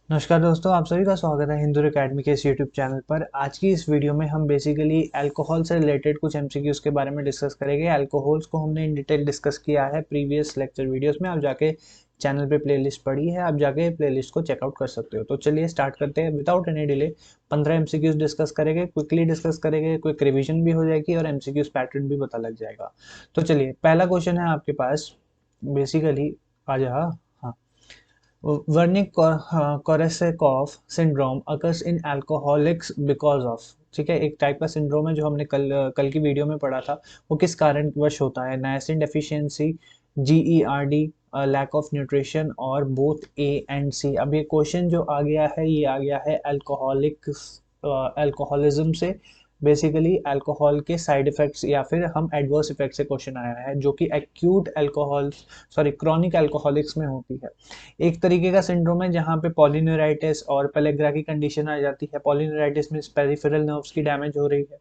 नमस्कार दोस्तों, आप सभी का स्वागत है हिंदू एकेडमी के इस यूट्यूब चैनल पर। आज की इस वीडियो में हम बेसिकली अल्कोहल से रिलेटेड कुछ एमसीक्यूज के बारे में डिस्कस करेंगे। अल्कोहल्स को हमने इन डिटेल डिस्कस किया है प्रीवियस लेक्चर वीडियोस में। आप जाके चैनल पे प्लेलिस्ट पड़ी है, आप जाके प्लेलिस्ट को चेकआउट कर सकते हो। तो चलिए स्टार्ट करते हैं without any delay. 15 MCQs discuss करेंगे, क्विकली डिस्कस करेंगे, क्विक रिविजन भी हो जाएगी और एमसीक्यूज पैटर्न भी पता लग जाएगा। तो चलिए, पहला क्वेश्चन है आपके पास बेसिकली। आ जा। Wernicke Korsakoff syndrome occurs in alcoholics because of. ठीक है, एक टाइप का सिंड्रोम है जो हमने कल कल की वीडियो में पढ़ा था। वो किस कारणवश होता है? Niacin deficiency, GERD, lack of nutrition और बोथ ए एंड सी। अब ये क्वेश्चन जो आ गया है ये आ गया है अल्कोहलिक्स अल्कोहलिज्म से। बेसिकली अल्कोहल के साइड इफेक्ट्स या फिर हम एडवर्स इफेक्ट से क्वेश्चन आया है, जो कि acute alcohol sorry chronic alcoholics में होती है। एक तरीके का सिंड्रोम है जहाँ पे पॉलिन्यूराइटिस और पेलेग्रा की कंडीशन आ जाती है। पॉलिन्यूराइटिस में पेरिफेरल नर्व्स की डैमेज हो रही है,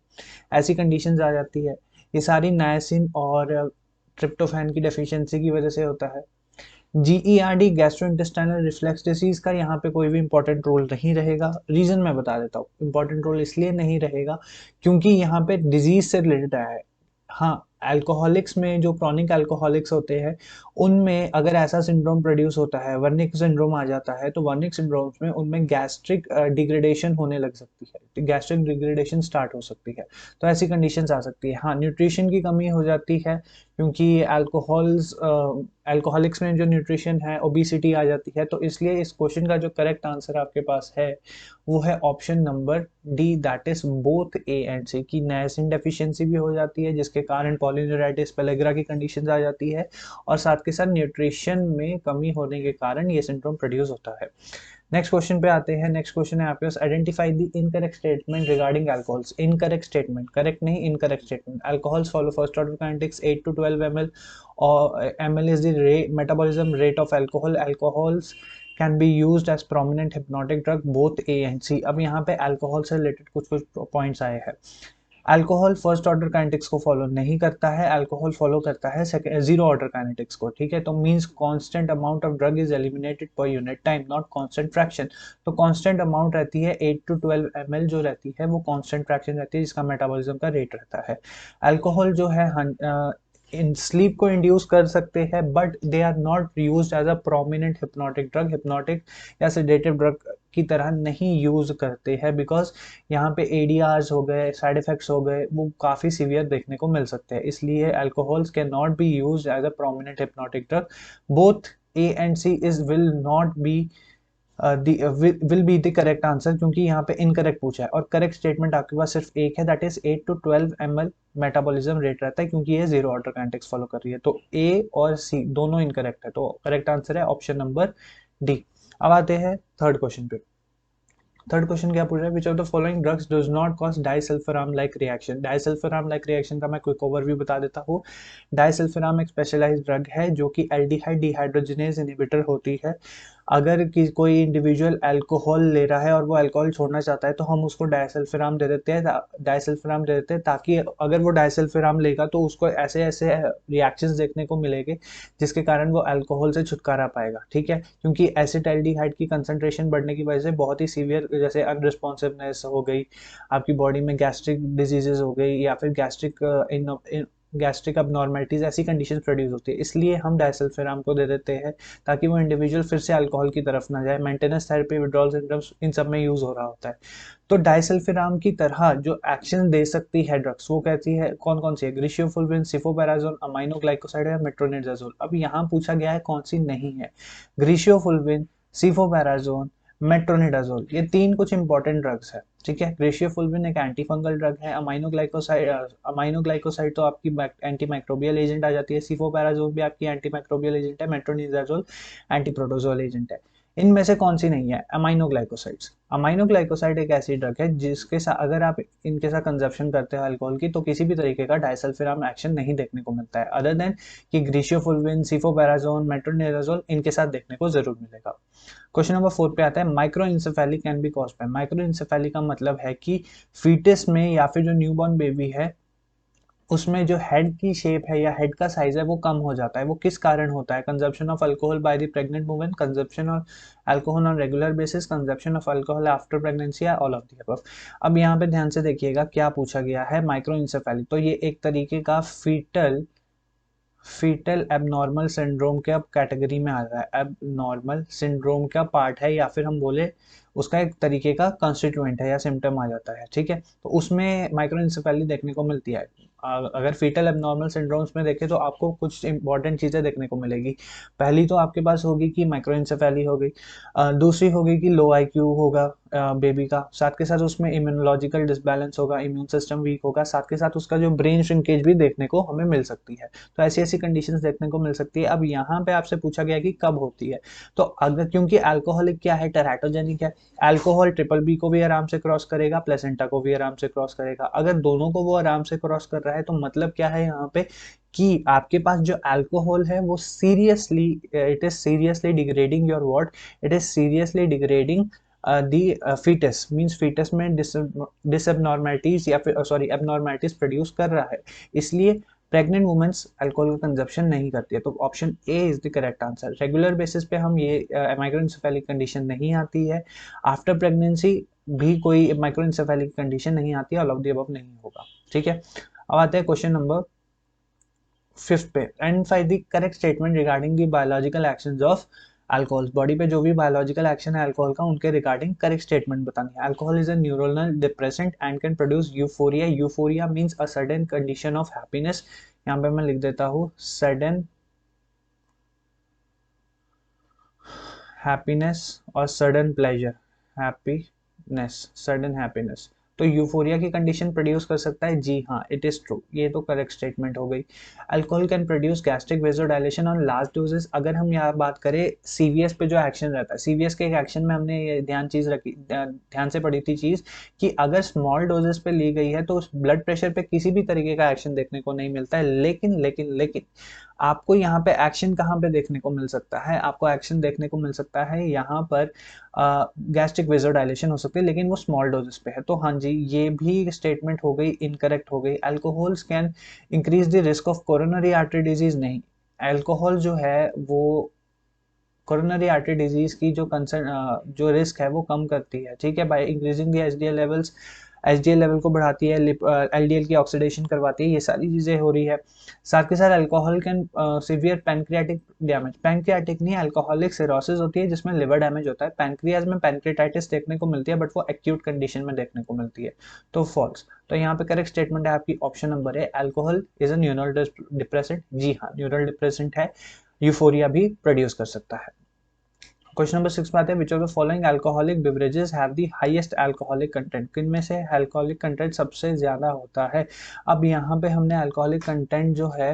ऐसी कंडीशंस आ जाती है। ये सारी नायसिन और ट्रिप्टोफैन की डेफिशिएंसी की वजह से होता है। GERD गैस्ट्रोइंटेस्टाइनल रिफ्लेक्स डिसीज का यहाँ पे कोई भी इंपॉर्टेंट रोल नहीं रहेगा। रीजन मैं बता देता हूँ, इंपॉर्टेंट रोल इसलिए नहीं रहेगा क्योंकि यहाँ पे डिजीज से रिलेटेड है। हाँ, अल्कोहलिक्स में जो क्रॉनिक अल्कोहलिक्स होते हैं उनमें अगर ऐसा सिंड्रोम प्रोड्यूस होता है, वर्निक सिंड्रोम आ जाता है, तो वर्निक सिंड्रोम्स में उनमें गैस्ट्रिक डिग्रेडेशन होने लग सकती है, गैस्ट्रिक डिग्रेडेशन स्टार्ट हो सकती है। तो ऐसी कंडीशंस आ सकती है। हाँ, न्यूट्रिशन की कमी हो जाती है क्योंकि अल्कोहलिक्स में जो न्यूट्रिशन है, ओबिसिटी आ जाती है। तो इसलिए इस क्वेश्चन का जो करेक्ट आंसर आपके पास है वो है option number D, that is both A and C. की नायसिन डेफिशिएंसी भी हो जाती है जिसके कारण पॉलिन्यूराइटिस पेलेग्रा की कंडीशन आ जाती है, और साथ के साथ न्यूट्रिशन में कमी होने के कारण ये सिंड्रोम प्रोड्यूस होता है। नेक्स्ट क्वेश्चन पे आते हैं। नेक्स्ट क्वेश्चन है आपके पास, identify the incorrect statement regarding alcohols. Incorrect statement, correct नहीं, incorrect statement. Alcohols follow first order kinetics 8 to 12 ml, or ml is the metabolism rate of alcohol. Alcohols can be used as prominent hypnotic drug, both A and C। अब यहाँ पे alcohol से related कुछ कुछ points आए हैं। Alcohol first order kinetics को follow नहीं करता है, अल्कोहल फॉलो करता है जीरो ऑर्डर काइनेटिक्स को। ठीक है, तो means constant amount of drug is eliminated per unit time, not constant fraction. तो कांस्टेंट अमाउंट रहती है 8 to 12 ml, जो रहती है वो कांस्टेंट फ्रैक्शन रहती है जिसका मेटाबॉलिज्म का रेट रहता है। अल्कोहल जो है इन स्लीप को इंड्यूस कर सकते हैं, but they are not used as a prominent hypnotic drug. Hypnotic या सेडेटिव ड्रग की तरह नहीं यूज करते हैं, बिकॉज यहाँ पे एडीआर्स हो गए, साइड इफेक्ट्स हो गए, वो काफी सीवियर देखने को मिल सकते हैं। इसलिए alcohols can not be used as a prominent hypnotic drug. Both A and C is will not be will be the correct answer, क्योंकि यहाँ पे इनकरेक्ट पूछा है और करेक्ट स्टेटमेंट आपके पास सिर्फ एक है, that is 8 to 12 ml metabolism rate रहता है, क्योंकि ये जीरो ऑर्डर काइनेटिक्स फॉलो कर रही है। तो ए और सी दोनों इनकरेक्ट है, तो करेक्ट आंसर है ऑप्शन नंबर डी। अब आते हैं थर्ड क्वेश्चन पे। थर्ड क्वेश्चन क्या पूछ रहा है, which of the following drugs does not cause disulfiram like reaction. Disulfiram like reaction का मैं क्विक ओवरव्यू बता देता हूँ। डाइसल्फराम एक स्पेशलाइज्ड ड्रग है जो कि एल्डिहाइड डिहाइड्रोजिनेज इनहिबिटर होती है। अगर कोई इंडिविजुअल अल्कोहल ले रहा है और वो अल्कोहल छोड़ना चाहता है तो हम उसको डाइसल्फराम दे देते हैं, डाइसल्फराम दे देते हैं, ताकि अगर वो डाइसल्फराम लेगा तो उसको ऐसे ऐसे रिएक्शंस देखने को मिलेंगे जिसके कारण वो अल्कोहल से छुटकारा पाएगा। ठीक है, क्योंकि एसिटाल्डिहाइड की कंसंट्रेशन बढ़ने की वजह से बहुत ही सीवियर, जैसे अनरिस्पॉन्सिवनेस हो गई, आपकी बॉडी में गैस्ट्रिक डिजीजेज हो गई, या फिर गैस्ट्रिक अबनॉर्मलिटीज, ऐसी कंडीशन प्रोड्यूस होती है। इसलिए हम डाइसल्फराम को दे देते हैं ताकि वो इंडिविजुअल फिर से अल्कोहल की तरफ ना जाए। मेंटेनेंस थेरेपी, विड्रॉल सिम्टम्स, इन सब में यूज हो रहा होता है। तो डाइसल्फराम की तरह जो एक्शन दे सकती है ड्रग्स, वो कहती है कौन कौन सी है? ग्लिशियोफुलविन, सिफोपेराजोल, अमाइनो ग्लाइकोसाइड या मेट्रोनिडाजोल। अब यहाँ पूछा गया है कौन सी नहीं है। ग्लिशियोफुलविन, सिफोपेराजोन, मेट्रोनिडाजोल, ये तीन कुछ इंपॉर्टेंट ड्रग्स है। ठीक है, ग्रेशियोफुल्विन एक एंटी फंगल ड्रग है। अमाइनो ग्लाइकोसाइड तो आपकी एंटी माइक्रोबियल एजेंट आ जाती है। सिफोपैराजोल भी आपकी एंटी माइक्रोबियल एजेंट है। मेट्रोनिडाजोल एंटी प्रोटोजोल एजेंट है। इनमें से कौन सी नहीं है? Amino glycosides. अमाइनो ग्लाइकोसाइड एक ऐसी ड्रग है जिसके साथ अगर आप इनके साथ कंजप्शन करते हो अल्कोहल की, तो किसी भी तरीके का डाइसल्फिराम एक्शन नहीं देखने को मिलता है, अदर देन कि ग्रीशियोफुल्विन, सिफोपैराजोन, मेट्रोनिडाजोल इनके साथ देखने को जरूर मिलेगा। क्वेश्चन नंबर 4 पे आता है, माइक्रोइंसेफेली कैन बी कॉज्ड बाय। माइक्रोइंसेफेली का मतलब है कि फीटस में या फिर जो न्यूबॉर्न बेबी है उसमें जो हेड की शेप है या हेड का साइज है वो कम हो जाता है। वो किस कारण होता है? Consumption of alcohol by the pregnant women, consumption of alcohol on regular basis, consumption of alcohol after pregnancy, या ऑल ऑफ द अबव। अब यहाँ पे ध्यान से देखिएगा क्या पूछा गया है, माइक्रोइंसेफेली। तो ये एक तरीके का फीटल एबनॉर्मल सिंड्रोम के अब कैटेगरी में आ रहा है। एबनॉर्मल सिंड्रोम का पार्ट है, या फिर हम बोले उसका एक तरीके का कॉन्स्टिट्यूएंट है या सिम्टम आ जाता है, ठीक है। तो उसमें माइक्रोइंसेफेली देखने को मिलती है। अगर फीटल एबनॉर्मल सिंड्रोम्स में देखें तो आपको कुछ इंपॉर्टेंट चीजें देखने को मिलेगी। पहली तो आपके पास होगी कि माइक्रोइंसेफेली हो गई, दूसरी होगी कि लो आईक्यू होगा बेबी का, साथ के साथ उसमें इम्यूनोलॉजिकल डिसबैलेंस होगा, इम्यून सिस्टम वीक होगा, साथ के साथ उसका जो ब्रेन श्रिंकेज भी देखने को हमें मिल सकती है। तो ऐसी ऐसी कंडीशंस देखने को मिल सकती है। अब यहाँ पे आपसे पूछा गया कि कब होती है, तो अगर क्योंकि अल्कोहलिक क्या है, टेराटोजेनिक है, अल्कोहल ट्रिपल बी को भी आराम से क्रॉस करेगा, प्लेसेंटा को भी आराम से क्रॉस करेगा। अगर दोनों को वो आराम से क्रॉस कर रहा है तो मतलब क्या है यहाँ पे कि आपके पास जो अल्कोहल है वो seriously, it is seriously degrading your what, it is seriously degrading the foetus, means foetus में डिसएबनॉर्मलिटीज या फिर सॉरी एबनॉर्मलिटीज प्रोड्यूस कर रहा है। इसलिए प्रेग्नेंट वुमेन्स अल्कोहल का कंजप्शन नहीं करती है। तो option A is the correct answer. Regular basis पे हम ये माइक्रोइंसेफेलिक कंडीशन नहीं आती है, आफ्टर प्रेगनेंसी भी कोई माइक्रोइंसेफेलिक कंडीशन नहीं आती है, ऑल ऑफ द अबव नहीं होगा, ठीक है। अब आते हैं क्वेश्चन नंबर 5 पे। And find the correct statement regarding the biological actions of alcohol. Body पे जो भी बायोलॉजिकल एक्शन है अल्कोहल का, उनके रिगार्डिंग करेक्ट स्टेटमेंट बतानी है। Alcohol is a neuronal depressant and can produce euphoria. Euphoria means a sudden condition of happiness. यहाँ पे मैं लिख देता हूँ सडन हैप्पीनेस और sudden pleasure, happiness, sudden happiness. तो यूफोरिया की कंडीशन प्रोड्यूस कर सकता है, जी हाँ, इट इज ट्रू, ये तो करेक्ट स्टेटमेंट हो गई। Alcohol can produce gastric vasodilation on large doses. अगर हम यहाँ बात करें सीवीएस पे जो एक्शन रहता है, सीवीएस के एक एक्शन में हमने ये ध्यान से पढ़ी थी चीज कि अगर स्मॉल डोजेस पे ली गई है तो उस ब्लड प्रेशर पे किसी भी तरीके का एक्शन देखने को नहीं मिलता है। लेकिन लेकिन लेकिन आपको यहाँ पे एक्शन कहाँ पे देखने को मिल सकता है? आपको एक्शन देखने को मिल सकता है यहाँ पर गैस्ट्रिक वेजोडाइलेशन हो सकती है, लेकिन वो स्मॉल डोजेस पे है। तो हाँ जी, ये भी स्टेटमेंट हो गई, इनकरेक्ट हो गई। Alcohols can increase the risk of coronary artery disease, नहीं, अल्कोहल जो है वो कोरोनरी आर्टरी डिजीज की जो कंसर्न जो रिस्क है वो कम करती है, ठीक है, by increasing the HDL levels. HDL level को बढ़ाती है, एलडीएल की ऑक्सीडेशन करवाती है, ये सारी चीजें हो रही है। साथ के साथ alcohol can severe pancreatic damage, pancreatic नहीं, अल्कोहलिक सिरोसिस होती है जिसमें लिवर डैमेज होता है। पैनक्रियाज में पैनक्रियाटाइटिस देखने को मिलती है, बट वो एक्यूट कंडीशन में देखने को मिलती है, तो फॉल्स। तो यहाँ पे करेक्ट स्टेटमेंट है आपकी ऑप्शन नंबर है, alcohol is a neural depressant. जी हाँ, न्यूरल डिप्रेसेंट है, यूफोरिया भी प्रोड्यूस कर सकता है। क्वेश्चन नंबर 6 पे आते हैं, which of the following alcoholic beverages have the highest alcoholic content. किन में से अल्कोहलिक कंटेंट सबसे ज्यादा होता है? अब यहाँ पे हमने अल्कोहलिक कंटेंट जो है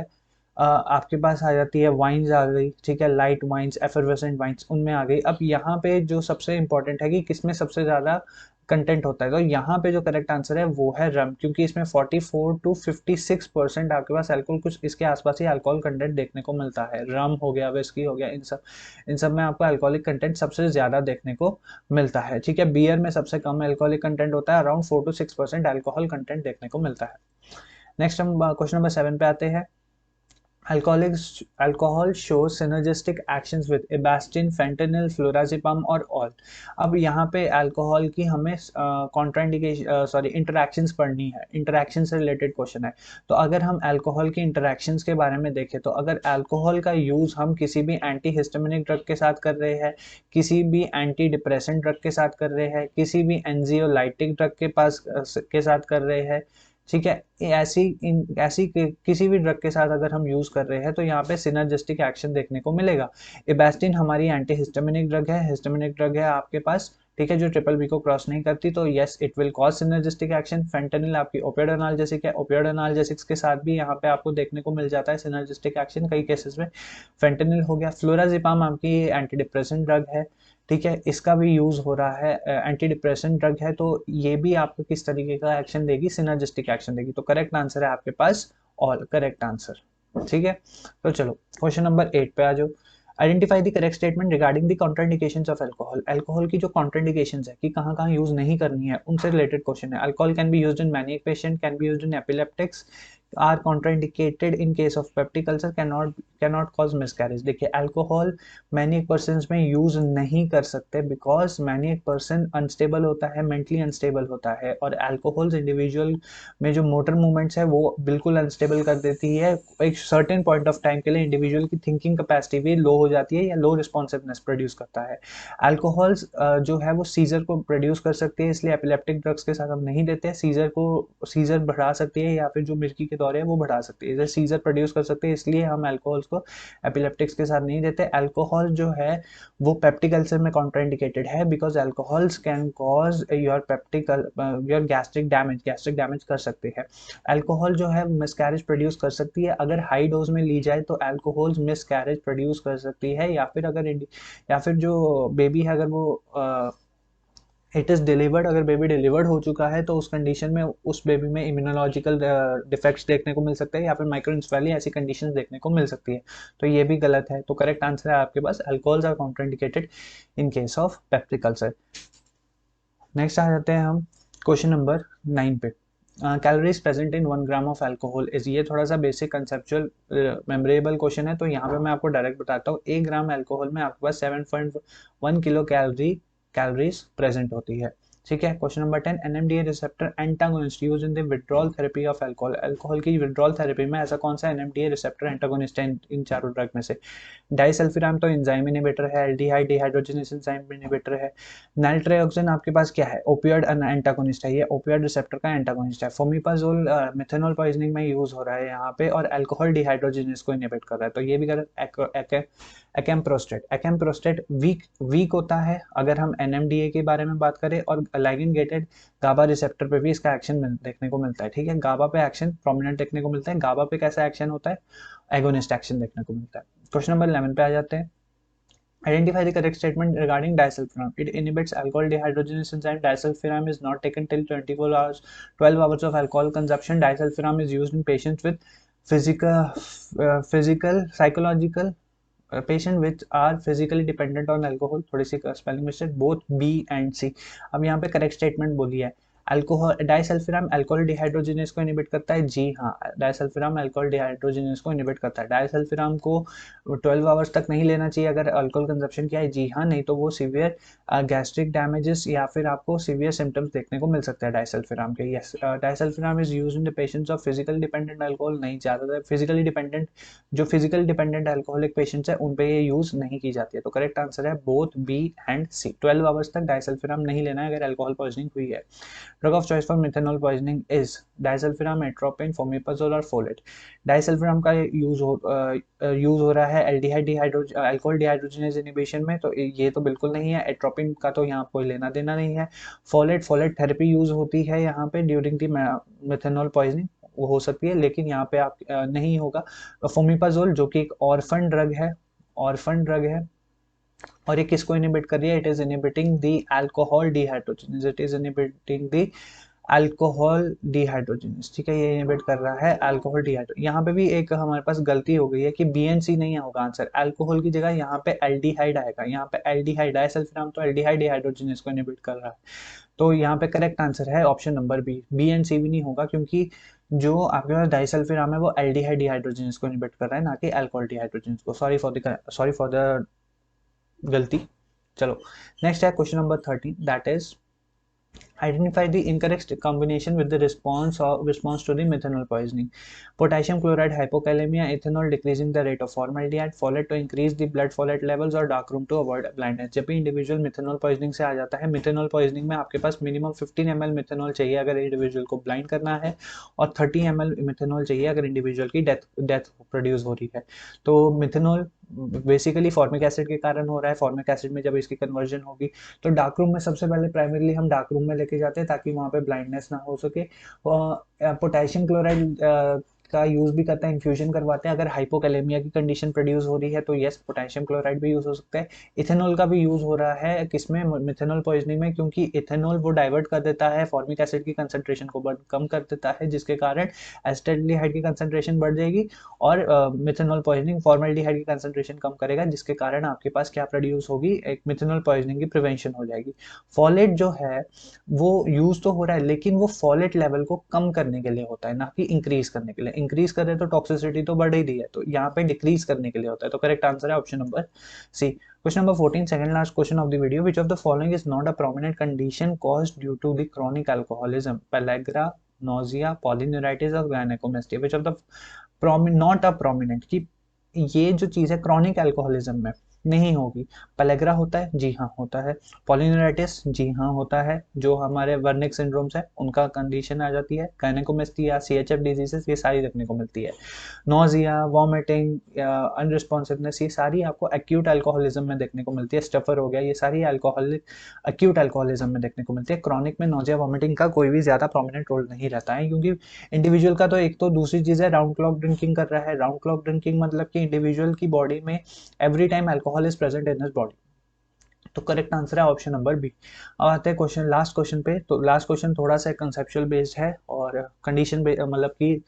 आपके पास आ जाती है, वाइन्स आ गई, ठीक है, लाइट वाइन्स, एफरवेसेंट वाइन्स, उनमें आ गई। अब यहाँ पे जो सबसे इंपॉर्टेंट है कि किसमें सबसे ज्यादा कंटेंट होता है, तो यहाँ पे जो करेक्ट आंसर है वो है रम, क्योंकि इसमें 44 to 56% आपके पास अल्कोहल, कुछ इसके आसपास ही अल्कोहल कंटेंट देखने को मिलता है। रम हो गया, विस्की हो गया, इन सब में आपको अल्कोहलिक कंटेंट सबसे ज्यादा देखने को मिलता है, ठीक है। बियर में सबसे कम अल्कोहलिक कंटेंट होता है, अराउंड 4 to 6% अल्कोहल कंटेंट देखने को मिलता है। नेक्स्ट हम क्वेश्चन नंबर 7 पे आते हैं। Alcohol shows synergistic actions with Avastin, fentanyl, flurazepam और all। अब यहाँ पे अल्कोहल की हमें इंटरैक्शंस पढ़नी है, इंटरैक्शन से रिलेटेड क्वेश्चन है। तो अगर हम अल्कोहल की इंटरैक्शंस के बारे में देखें तो अगर अल्कोहल का यूज हम किसी भी एंटी हिस्टामिनिक ड्रग के साथ कर रहे हैं, किसी भी एंटी डिप्रेसेंट ड्रग के साथ कर रहे हैं, किसी भी एंजियोलाइटिक ड्रग के साथ कर रहे हैं, ठीक है, ऐसी किसी भी ड्रग के साथ अगर हम यूज कर रहे हैं तो यहाँ पे सिनर्जिस्टिक एक्शन देखने को मिलेगा। इबैस्टिन हमारी एंटी हिस्टामिनिक ड्रग है, हिस्टामिनिक ड्रग है आपके पास, ठीक है, जो ट्रिपल बी को क्रॉस नहीं करती, तो yes it will cause synergistic action. Fentanyl आपकी ओपियोइड एनाल्जेसिक है, ओपियोइड एनाल्जेसिक्स के साथ भी यहाँ पे आपको देखने को मिल जाता है सिनर्जिस्टिक एक्शन कई केसेस में, फेंटेनिल हो गया। फ्लोराजिपाम आपकी एंटी डिप्रेसेंट ड्रग है, ठीक है, इसका भी यूज हो रहा है, एंटी डिप्रेसेंट ड्रग है, तो ये भी आपको किस तरीके का एक्शन देगी? सिनर्जिस्टिक एक्शन देगी। तो करेक्ट आंसर है आपके पास ऑल, करेक्ट आंसर, ठीक है। तो चलो क्वेश्चन नंबर 8 पे आ जाओ। Identify the correct statement regarding the contraindications of alcohol. Alcohol की जो कॉन्ट्राइंडिकेशंस है कि कहाँ कहाँ यूज नहीं करनी है, उनसे रिलेटेड क्वेश्चन है। Alcohol can be used in manic patient, can be used in epileptics, are contraindicated in case of peptic ulcer, cannot cause miscarriage. देखिए अल्कोहल मैनी एक पर्सन में यूज नहीं कर सकते because maniac person unstable होता है, mentally unstable होता है, और अल्कोहल्स इंडिविजुअल में जो मोटर मूवमेंट्स है वो बिल्कुल अनस्टेबल कर देती है। एक सर्टेन पॉइंट ऑफ टाइम के लिए इंडिविजुअल की थिंकिंग कैपेसिटी भी लो हो जाती है या लो रिस्पॉन्सिवनेस प्रोड्यूस करता है। अल्कोहल्स जो है वो सीजर को प्रोड्यूस कर सकती है, इसलिए एपिलेप्टिक ड्रग्स के साथ हम नहीं देते हैं। सीजर बढ़ा सकती है या फिर जो मिर्गी के दौरे है वो बढ़ा सकती है, इधर सीजर प्रोड्यूस कर सकते हैं, इसलिए हम अल्कोहल्स को एपिलेप्टिक्स के साथ नहीं देते। अल्कोहल जो है वो पेप्टिक अल्सर में कॉन्ट्राइंडिकेटेड है because alcohols can cause your gastric damage कर सकते हैं। अल्कोहल जो है मिसकैरेज प्रोड्यूस कर सकती है, अगर हाई डोज में ली जाए तो अल्कोहल मिसकैरेज प्रोड्यूस कर सकती है, या फिर जो बेबी है अगर वो इट इज़ डिलीवर्ड, अगर बेबी डिलीवर्ड हो चुका है तो उस कंडीशन में उस बेबी में इम्यूनोलॉजिकल डिफेक्ट्स देखने को मिल सकते हैं या फिर माइक्रोइंसेफेली ऐसी कंडीशंस देखने को मिल सकती है, तो ये भी गलत है। तो करेक्ट आंसर है आपके पास alcohols are contraindicated in case of peptic ulcer. Next आ जाते हैं हम क्वेश्चन नंबर 9 पे। Calories present in 1 gram of alcohol is, ये थोड़ा सा बेसिक कंसेप्चुअल मेमोरेबल क्वेश्चन है, तो यहाँ पे मैं आपको डायरेक्ट बताता हूँ। 1 ग्राम अल्कोहल में आपके पास 7.1 किलो कैलोरीज प्रेजेंट होती है। ठीक है। Question number 10, NMDA receptor antagonist use in the withdrawal therapy of alcohol, alcohol की विड्रॉल थेरेपी में ऐसा कौन सा एनएमडीए रिसेप्टर एंटागोनिस्ट है इन चारों ड्रग में से? डाइसल्फिराम तो एंजाइम इनहिबिटर है, एल्डिहाइड डिहाइड्रोजनेस एंजाइम इनहिबिटर है। नाइट्रोक्सेन आपके पास क्या है? ओपियोइड एंटागोनिस्ट है, ये ओपियोइड रिसेप्टर का एंटागोनिस्ट है। फोमिपाजोल मिथेनॉल पॉइजनिंग में यूज हो रहा है यहाँ पे, और अल्कोहल डिहाइड्रोजनेस को इनहिबिट कर रहा है, तो ये भी गलत। एकम्प्रोस्टेट वीक होता है अगर हम एनएमडीए के बारे में बात करें, और लाइगेंड गेटेड गाबा रिसेप्टर पे भी इसका एक्शन देखने को मिलता है। ठीक है, गाबा पे एक्शन प्रोमिनेंट देखने को मिलता है। गाबा पे कैसा एक्शन होता है? एगोनिस्ट एक्शन देखने को मिलता है। क्वेश्चन नंबर 11 पे आ जाते हैं। Identify the correct statement regarding disulfiram. It inhibits alcohol dehydrogenase enzyme. Disulfiram is not taken till 12 hours of alcohol consumption. Disulfiram is used in patients with psychological patient which are physically dependent on alcohol. थोड़ी सी spelling mistake, both B and C। अब यहाँ पे correct statement बोली है। Alcohol disulfiram alcohol dehydrogenase को inhibit करता है, जी हाँ, डाइसल्फिराम अल्कोहल डिहाइड्रोजिनेस को इनहिबिट करता है। डाइसल्फिराम को 12 आवर्स तक नहीं लेना चाहिए अगर अल्कोहल कंजप्शन किया है, जी हाँ, नहीं तो वो सीवियर गैस्ट्रिक डैमेजेस या फिर आपको सीवियर सिम्टम्स देखने को मिल सकते हैं डाइसल्फिराम के। Yes, disulfiram is used in the patients of physical dependent alcohol, नहीं, ज़्यादातर फिजिकल डिपेंडेंट अल्कोहलिक पेशेंट्स है उन पे ये यूज नहीं की जाती है, तो करेक्ट आंसर है both B and C. 12 hours तक डाइसल्फिराम नहीं लेना है अगर अल्कोहल पॉइजनिंग हुई है। Drug of choice for methanol poisoning is disulfiram, atropine, fomepizole और फोलेट। डाइसल्फिराम का यूज हो रहा है अल्कोहल डिहाइड्रोजनेज इनहिबिशन में, तो ये तो बिल्कुल नहीं है। एट्रोपिन का तो यहाँ कोई लेना देना नहीं है। फोलेट थेरेपी यूज होती है यहाँ पे ड्यूरिंग दी मिथेनॉल पॉइजनिंग, वो हो सकती है, लेकिन यहाँ पे आप नहीं होगा। फोमिपाजोल जो कि एक ऑर्फन ड्रग है, और ये किसको इनहिबिट कर रही है? It is inhibiting the alcohol dehydrogenase, ठीक है, ये इनहिबिट कर रहा है अल्कोहल डिहाइड्रोजनेज। यहाँ पे भी एक हमारे पास गलती हो गई है कि बीएनसी नहीं होगा आंसर, अल्कोहल की जगह यहाँ पे एल्डिहाइड आएगा। यहाँ पे एल्डिहाइड डाइसल्फिराम तो एल्डिहाइड डिहाइड्रोजनेज को इनहिबिट कर रहा है, तो यहाँ पे करेक्ट आंसर है ऑप्शन नंबर बी एंड सी भी नहीं होगा, क्योंकि जो आपके पास डाइसल्फिराम है वो एल्डिहाइड डिहाइड्रोजनेज को इनहिबिट कर रहा है, ना कि अल्कोहल डिहाइड्रोजनेज को। सॉरी फॉर द गलती। चलो नेक्स्ट है question number 13, that is identify the incorrect combination with the response to the methanol poisoning. Potassium chloride hypokalemia, ethanol decreasing the rate of formaldehyde, folate to increase the blood folate levels, और dark room to avoid blindness। जब भी individual methanol poisoning से आ जाता है, methanol poisoning में आपके पास minimum 15 ml methanol चाहिए अगर इंडिविजुअल को ब्लाइंड करना है, और 30 ml मिथेनॉल चाहिए अगर इंडिविजुअल की डेथ प्रोड्यूस हो रही है। तो मिथेनॉल बेसिकली फॉर्मिक एसिड के कारण हो रहा है, फॉर्मिक एसिड में जब इसकी कन्वर्जन होगी तो डार्क रूम में सबसे पहले प्राइमरीली हम डार्क रूम में लेके जाते हैं ताकि वहाँ पे ब्लाइंडनेस ना हो सके। पोटेशियम क्लोराइड का यूज भी करते हैं, इन्फ्यूजन करवाते हैं अगर हाइपोकैलेमिया की कंडीशन प्रोड्यूस हो रही है, तो यस, पोटेशियम क्लोराइड भी यूज हो सकता है। इथेनॉल का भी यूज हो रहा है किसमें? मिथेनॉल पॉइजनिंग में, क्योंकि इथेनॉल वो डाइवर्ट कर देता है फॉर्मिक एसिड की कंसंट्रेशन को कम कर देता है, जिसके कारण एसिटाल्डिहाइड की कंसंट्रेशन बढ़ जाएगी, और मिथेनॉल पॉइजनिंग फॉर्मल्डिहाइड की कंसंट्रेशन कम करेगा, जिसके कारण आपके पास क्या प्रोड्यूस होगी? एक मिथेनॉल पॉइजनिंग की प्रिवेंशन हो जाएगी। फॉलेट जो है वो यूज तो हो रहा है, लेकिन वो फॉलेट लेवल को कम करने के लिए होता है, ना कि इंक्रीज करने के लिए। इंक्रीज कर रहे हैं तो टॉक्सिसिटी तो बढ़ ही रही है, तो यहाँ पे डिक्रीज करने के लिए होता है। तो करेक्ट आंसर है option number C. Question number 14, second last question of the video, which of the following is not a prominent condition caused due to the chronic alcoholism, pellagra, nausea, polyneuritis और gynaecomastia. Which of the not a prominent, कि ये जो चीज है chronic alcoholism में नहीं होगी। Pellagra होता है, जी हाँ होता है। पॉलीन्यूराइटिस, जी हाँ होता है, जो हमारे वर्निक सिंड्रोम्स है उनका कंडीशन आ जाती है। गायनेकोमेस्टिया, सीएचएफ डिजीजेस, ये सारी देखने को मिलती है। नोजिया, वॉमिटिंग, अनरिस्पॉन्सिवनेस, ये सारी आपको एक्यूट अल्कोहलिज्म में देखने को मिलती है। स्टफर हो गया, ये सारी अल्कोहलिक एक्यूट अल्कोहलिज्म में देखने को मिलती है। क्रॉनिक में नोजिया वॉमिटिंग का कोई भी ज्यादा प्रोमिनेंट रोल नहीं रहता है, क्योंकि इंडिविजुअल का तो एक तो दूसरी चीज है राउंड क्लॉक ड्रिंकिंग कर रहा है। राउंड क्लॉक ड्रिंकिंग मतलब कि इंडिविजुअल की बॉडी में every time alcohol is present in his body. तो करेक्ट आंसर है ऑप्शन नंबर बी। अब आते हैं क्वेश्चन, लास्ट क्वेश्चन पे। तो लास्ट क्वेश्चन थोड़ा सा कंसेप्चुअल बेस्ड है और कंडीशन मतलब कि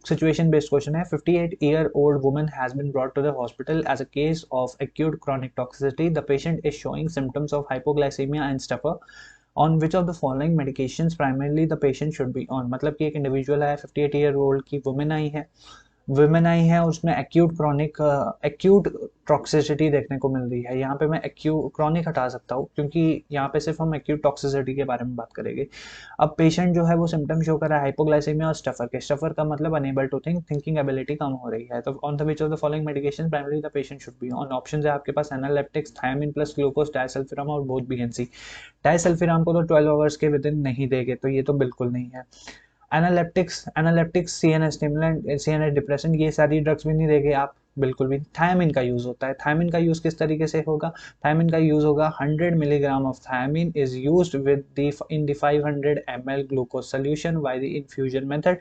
situation based question है। 58-year-old woman has been brought to the hospital as a case of acute chronic toxicity. The patient is showing symptoms of hypoglycemia and stupor. On which of the following medications primarily the patient should be on? मतलब कि एक individual है, 58-year-old की women I है, उसमें acute toxicity देखने को मिल रही है। यहाँ पे मैं एक्यूट क्रॉनिक हटा सकता हूँ, क्योंकि यहाँ पे सिर्फ हम एक्यूट टॉक्सिसिटी के बारे में बात करेंगे। अब पेशेंट जो है वो सिम्टम शो कर रहा है हाइपोग्लाइसेमिया और स्टफर के। स्टफर का मतलब unable to think, thinking ability कम हो रही है। तो on the which of the following medication primary the patient should be on? Option है आपके पास analeptics, thiamine plus glucose, disulfiram और बोथ बीएनसी। डायसल्फिराम को तो 12 आवर्स के विद इन नहीं देंगे, तो ये तो बिल्कुल नहीं है। Analeptics CNS stimulant, CNS depression, ये सारी ड्रग्स भी नहीं देंगे आप बिल्कुल भी। थायमिन का यूज होता है। थायमिन का यूज किस तरीके से होगा? थायमिन का यूज होगा 100 milligram of thiamine is used with the in the 500 ml glucose solution by the infusion method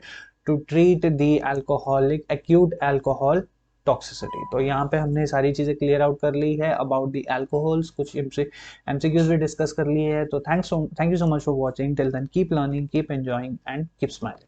to treat the alcoholic acute alcohol toxicity. तो यहाँ पे हमने सारी चीजें क्लियर आउट कर ली है अबाउट द अल्कोहल्स, कुछ एमसीक्यूज भी डिस्कस कर लिए है। तो thank you so much for watching. Till then keep learning, keep enjoying and keep smiling.